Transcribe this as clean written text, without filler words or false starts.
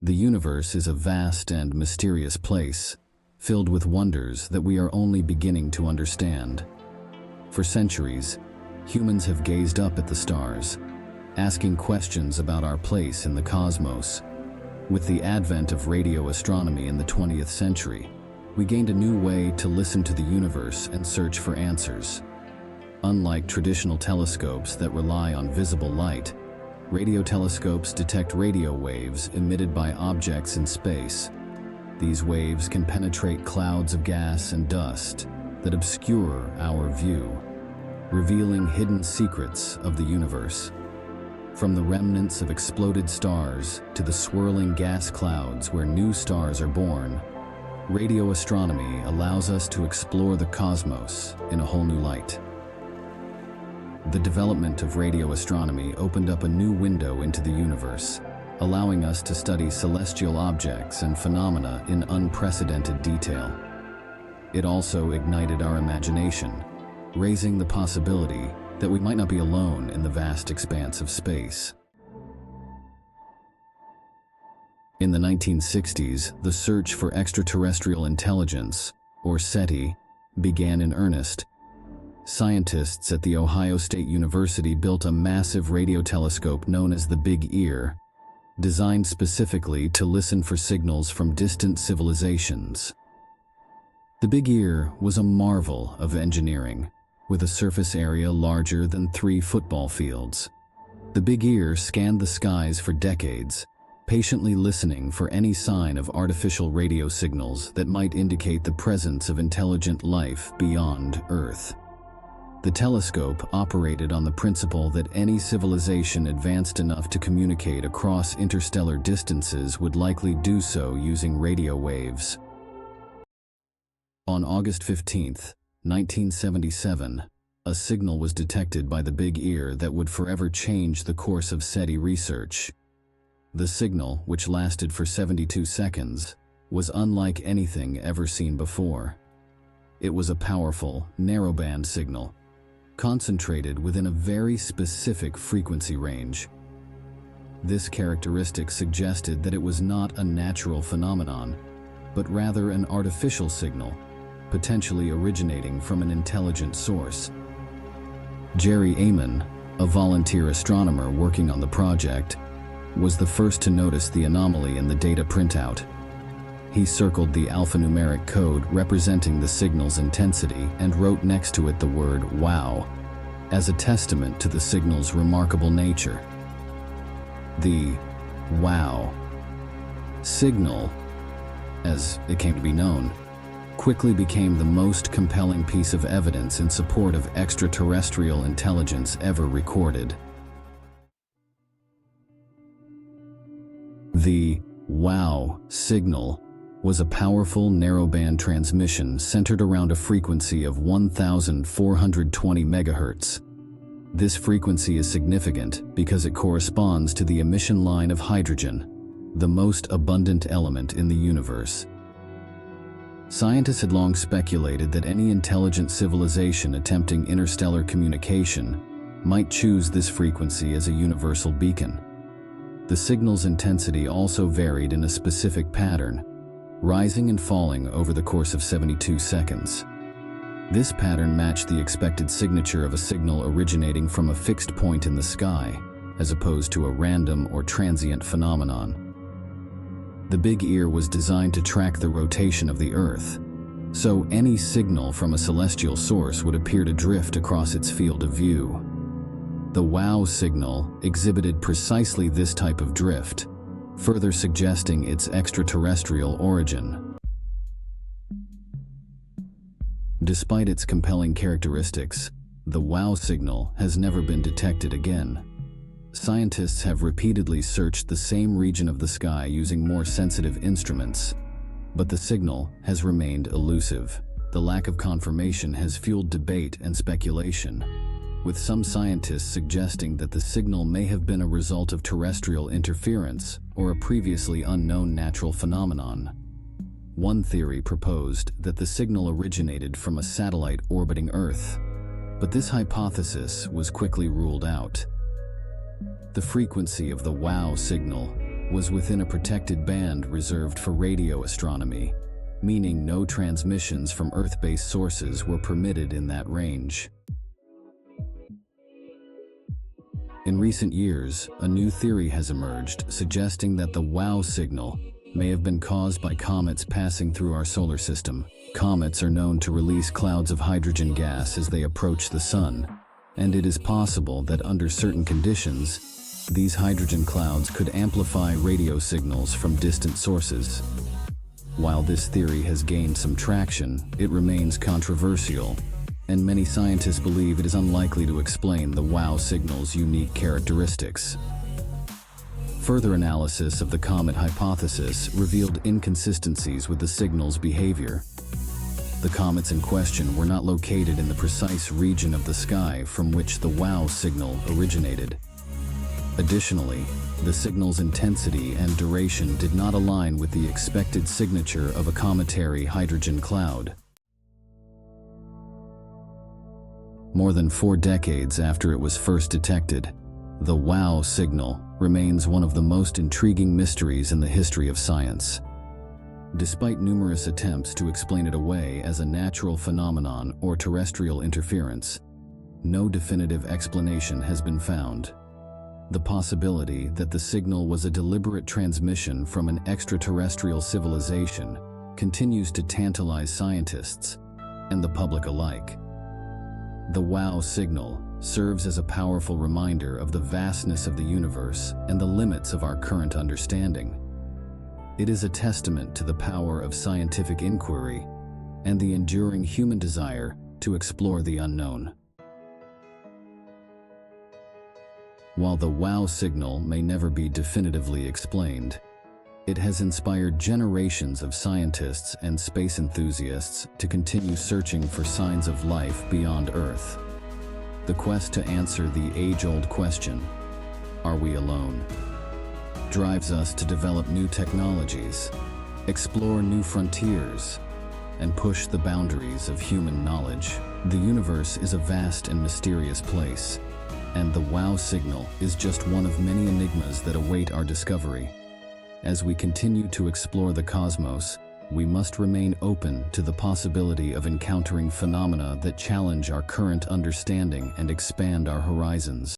The universe is a vast and mysterious place, filled with wonders that we are only beginning to understand. For centuries, humans have gazed up at the stars, asking questions about our place in the cosmos. With the advent of radio astronomy in the 20th century, we gained a new way to listen to the universe and search for answers. Unlike traditional telescopes that rely on visible light, radio telescopes detect radio waves emitted by objects in space. These waves can penetrate clouds of gas and dust that obscure our view, revealing hidden secrets of the universe. From the remnants of exploded stars to the swirling gas clouds where new stars are born, radio astronomy allows us to explore the cosmos in a whole new light. The development of radio astronomy opened up a new window into the universe, allowing us to study celestial objects and phenomena in unprecedented detail. It also ignited our imagination, raising the possibility that we might not be alone in the vast expanse of space. In the 1960s, the search for extraterrestrial intelligence, or SETI, began in earnest. Scientists at The Ohio State University built a massive radio telescope known as the Big Ear, designed specifically to listen for signals from distant civilizations. The Big Ear was a marvel of engineering, with a surface area larger than 3 football fields. The Big Ear scanned the skies for decades, patiently listening for any sign of artificial radio signals that might indicate the presence of intelligent life beyond Earth. The telescope operated on the principle that any civilization advanced enough to communicate across interstellar distances would likely do so using radio waves. On August 15, 1977, a signal was detected by the Big Ear that would forever change the course of SETI research. The signal, which lasted for 72 seconds, was unlike anything ever seen before. It was a powerful, narrowband signal, concentrated within a very specific frequency range. This characteristic suggested that it was not a natural phenomenon, but rather an artificial signal, potentially originating from an intelligent source. Jerry Ehman, a volunteer astronomer working on the project, was the first to notice the anomaly in the data printout. He circled the alphanumeric code representing the signal's intensity and wrote next to it the word "wow" as a testament to the signal's remarkable nature. The "wow" signal, as it came to be known, quickly became the most compelling piece of evidence in support of extraterrestrial intelligence ever recorded. The "wow" signal was a powerful narrowband transmission centered around a frequency of 1,420 MHz. This frequency is significant because it corresponds to the emission line of hydrogen, the most abundant element in the universe. Scientists had long speculated that any intelligent civilization attempting interstellar communication might choose this frequency as a universal beacon. The signal's intensity also varied in a specific pattern, rising and falling over the course of 72 seconds. This pattern matched the expected signature of a signal originating from a fixed point in the sky, as opposed to a random or transient phenomenon. The Big Ear was designed to track the rotation of the Earth, so any signal from a celestial source would appear to drift across its field of view. The "wow" signal exhibited precisely this type of drift, further suggesting its extraterrestrial origin. Despite its compelling characteristics, the "wow" signal has never been detected again. Scientists have repeatedly searched the same region of the sky using more sensitive instruments, but the signal has remained elusive. The lack of confirmation has fueled debate and speculation, with some scientists suggesting that the signal may have been a result of terrestrial interference or a previously unknown natural phenomenon. One theory proposed that the signal originated from a satellite orbiting Earth, but this hypothesis was quickly ruled out. The frequency of the "wow" signal was within a protected band reserved for radio astronomy, meaning no transmissions from Earth-based sources were permitted in that range. In recent years, a new theory has emerged suggesting that the WOW signal may have been caused by comets passing through our solar system. Comets are known to release clouds of hydrogen gas as they approach the sun, and it is possible that under certain conditions, these hydrogen clouds could amplify radio signals from distant sources. While this theory has gained some traction, it remains controversial, and many scientists believe it is unlikely to explain the WOW signal's unique characteristics. Further analysis of the comet hypothesis revealed inconsistencies with the signal's behavior. The comets in question were not located in the precise region of the sky from which the WOW signal originated. Additionally, the signal's intensity and duration did not align with the expected signature of a cometary hydrogen cloud. More than 4 decades after it was first detected, the WOW signal remains one of the most intriguing mysteries in the history of science. Despite numerous attempts to explain it away as a natural phenomenon or terrestrial interference, no definitive explanation has been found. The possibility that the signal was a deliberate transmission from an extraterrestrial civilization continues to tantalize scientists and the public alike. The WOW signal serves as a powerful reminder of the vastness of the universe and the limits of our current understanding. It is a testament to the power of scientific inquiry and the enduring human desire to explore the unknown. While the WOW signal may never be definitively explained, it has inspired generations of scientists and space enthusiasts to continue searching for signs of life beyond Earth. The quest to answer the age-old question, "Are we alone?" drives us to develop new technologies, explore new frontiers, and push the boundaries of human knowledge. The universe is a vast and mysterious place, and the WOW signal is just one of many enigmas that await our discovery. As we continue to explore the cosmos, we must remain open to the possibility of encountering phenomena that challenge our current understanding and expand our horizons.